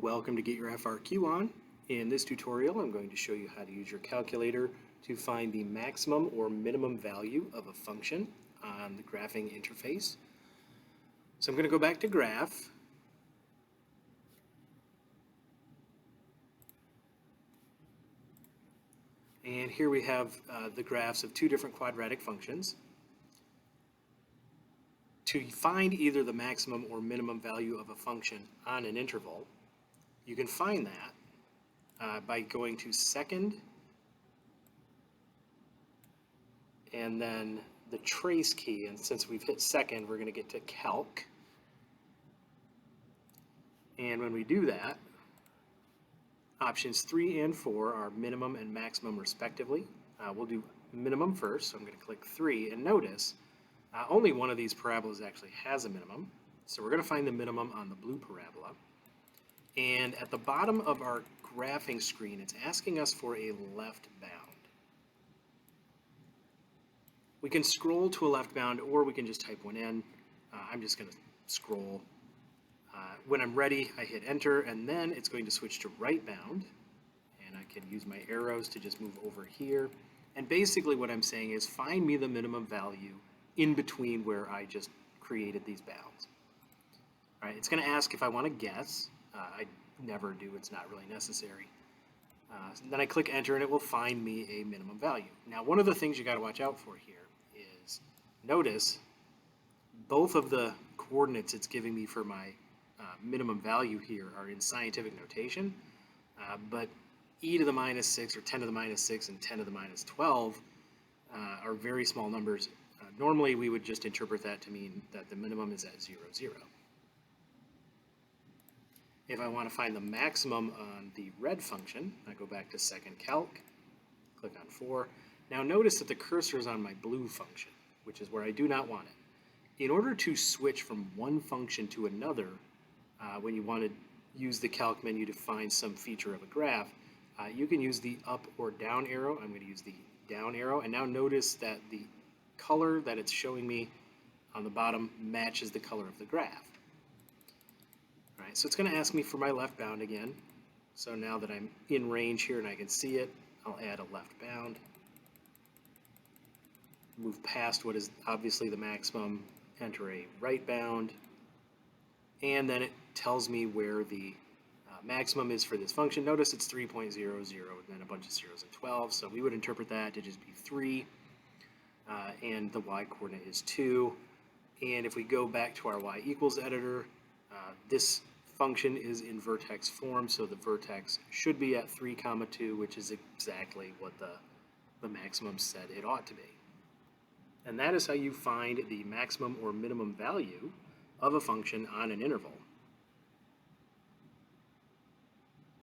Welcome to Get Your FRQ On. In this tutorial, I'm going to show you how to use your calculator to find the maximum or minimum value of a function on the graphing interface. So I'm going to go back to Graph. And here we have the graphs of two different quadratic functions. To find either the maximum or minimum value of a function on an interval, you can find that by going to second and then the trace key. And since we've hit second, we're going to get to calc. And when we do that, options 3 and 4 are minimum and maximum respectively. We'll do minimum first, so I'm going to click 3, and notice only one of these parabolas actually has a minimum. So we're going to find the minimum on the blue parabola. And at the bottom of our graphing screen, it's asking us for a left bound. We can scroll to a left bound, or we can just type one in. I'm just going to scroll. When I'm ready, I hit enter, and then it's going to switch to right bound. And I can use my arrows to just move over here. And basically what I'm saying is find me the minimum value in between where I just created these bounds. All right, it's going to ask if I want to guess. I never do, it's not really necessary. Then I click enter and it will find me a minimum value. Now, one of the things you got to watch out for here is notice both of the coordinates it's giving me for my minimum value here are in scientific notation, but e to the minus 6 or 10 to the minus 6 and 10 to the minus 12 are very small numbers. Normally we would just interpret that to mean that the minimum is at 0, 0. If I want to find the maximum on the red function, I go back to second calc, click on 4. Now notice that the cursor is on my blue function, which is where I do not want it. In order to switch from one function to another, when you want to use the calc menu to find some feature of a graph, you can use the up or down arrow. I'm going to use the down arrow, and now notice that the color that it's showing me on the bottom matches the color of the graph. All right, so it's going to ask me for my left bound again. So now that I'm in range here and I can see it, I'll add a left bound. Move past what is obviously the maximum, enter a right bound, and then it tells me where the maximum is for this function. Notice it's 3.00 and then a bunch of zeros and 12, so we would interpret that to just be 3, and the y coordinate is 2. And if we go back to our y equals editor, this function is in vertex form, so the vertex should be at 3, 2, which is exactly what the maximum said it ought to be. And that is how you find the maximum or minimum value of a function on an interval.